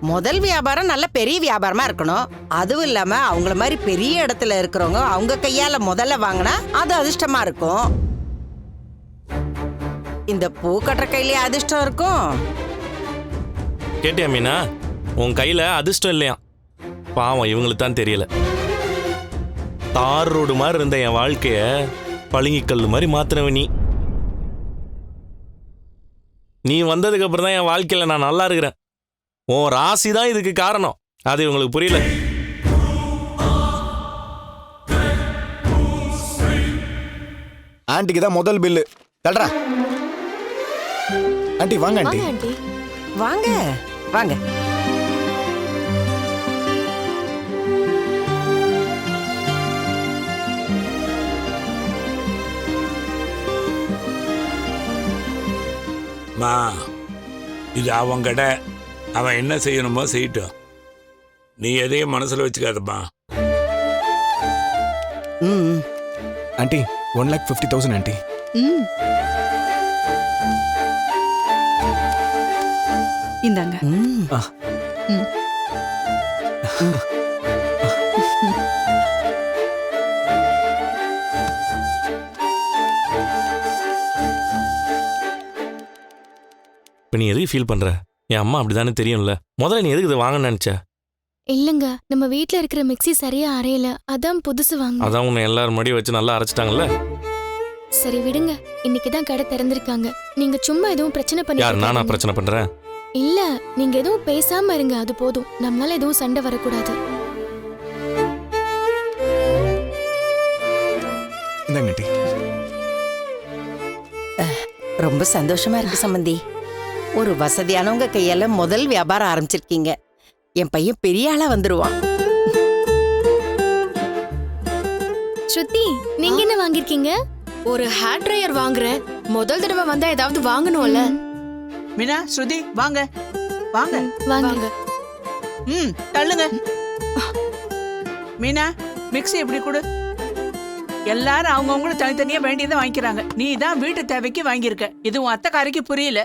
முதல் வியாபாரம் நல்ல பெரிய வியாபாரமா இருக்கணும். அதுவும் இல்லாம அவங்கள மாதிரி பெரிய இடத்துல இருக்கிறவங்க அவங்க கையால முதல்ல வாங்கினா அது அதிர்ஷ்டமா இருக்கும். இந்த பூ கட்டுற கையிலேயே அதிர்ஷ்டம் இருக்கும். கேட்டியா மீனா, உன் கையில அதிர்ஷ்டம் இல்லையா? பாவம், இவங்களுக்கு தான் தெரியல. தார் ரோடு மாதிரி இருந்த என் வாழ்க்கைய பளிங்கிக்கல் மாதிரி மாத்தினவ நீ வந்ததுக்கு அப்புறம் தான் என் வாழ்க்கையில நான் நல்லா இருக்கிறேன். உன் ராசி தான் இதுக்கு காரணம். அது இவங்களுக்கு புரியல. ஆண்டிக்கு தான் முதல் பில்லு. தல்றா ஆண்டி. வாங்க ஆண்டி. வாங்க வாங்க. மா, இது அவன் கடை. அவன் என்ன செய்யணுமோ செய்யட்டும். நீ எதையும் மனசுல வச்சுக்காதம்மா. Aunty 1,50,000 aunty. இந்தாங்க. இப்போ நீ எதுக்கு ஃபீல் பண்ற? என் அம்மா அப்படிதானே தெரியும்ல. முதல்ல நீ எதுக்கு இதை வாங்கன்னு நினைச்ச? இல்லங்க, நம்ம வீட்ல இருக்கிற மிக்ஸி சரியா அரையல, அதான் புதுசு வாங்க. அதான் உன்னை எல்லாரும் மடி வச்சு நல்லா அரைச்சிட்டாங்கல்ல. சரி விடுங்க, இன்னைக்கு தான் கடை திறந்திருக்காங்க. நீங்க சும்மா எதுவும் பிரச்சனை பண்ணி. யார் நானா பிரச்சனை பண்றேன்? இல்ல, நீங்க எதுவும் பேசாம இருங்க, அது போதும். நம்மளால எதுவும் சண்டை வரக்கூடாது. இந்தாங்க ஆண்டி. ரொம்ப சந்தோஷமா இருக்கு சம்பந்தி. ஒரு வசதியானவங்க கையால முதல் வியாபாரம் ஆரம்பிச்சிருக்கீங்க. என் பையன் பெரிய ஆளா வந்துருவான். ஸ்ருதி, நீங்க என்ன வாங்கிருக்கீங்க? ஒரு ஹேர் ட்ரையர் வாங்குறேன். முதல் தடவை வந்தா ஏதாவது வாங்கணும்ல. மீனா, ஸ்ருதி வாங்க வாங்க வாங்க. தள்ளுங்க. மீனா, மிக்ஸி எப்படி கொடு. எல்லாரும் அவங்கவுங்களும் தனித்தனியா வேண்டியதை வாங்கிக்கிறாங்க. நீ தான் வீட்டு தேவைக்கு வாங்கியிருக்க. இது உன் அத்தைக்காரிக்கு புரியல.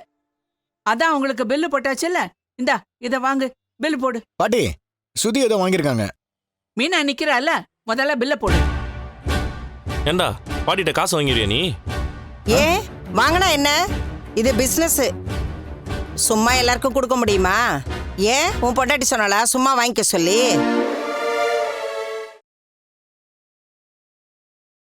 அதான் அவங்களுக்கு பில்லு போட்டாச்சுல்ல. இந்தா இத வாங்கு, பில்லு போடு. பாட்டி, சுதி ஏதோ வாங்கியிருக்காங்க. மீனா நிக்கிறால, முதல்ல பில்ல போடு. ஏண்டா பாட்டிட்ட காசு வாங்கிடுவியா நீ? ஏன் வாங்கினா என்ன? இது பிசினஸ். சும்மா எல்லாருக்கும் கொடுக்க முடியுமா? ஏன் உன் பொண்டாட்டி சொன்னாலா சும்மா வாங்கிக்க சொல்லி?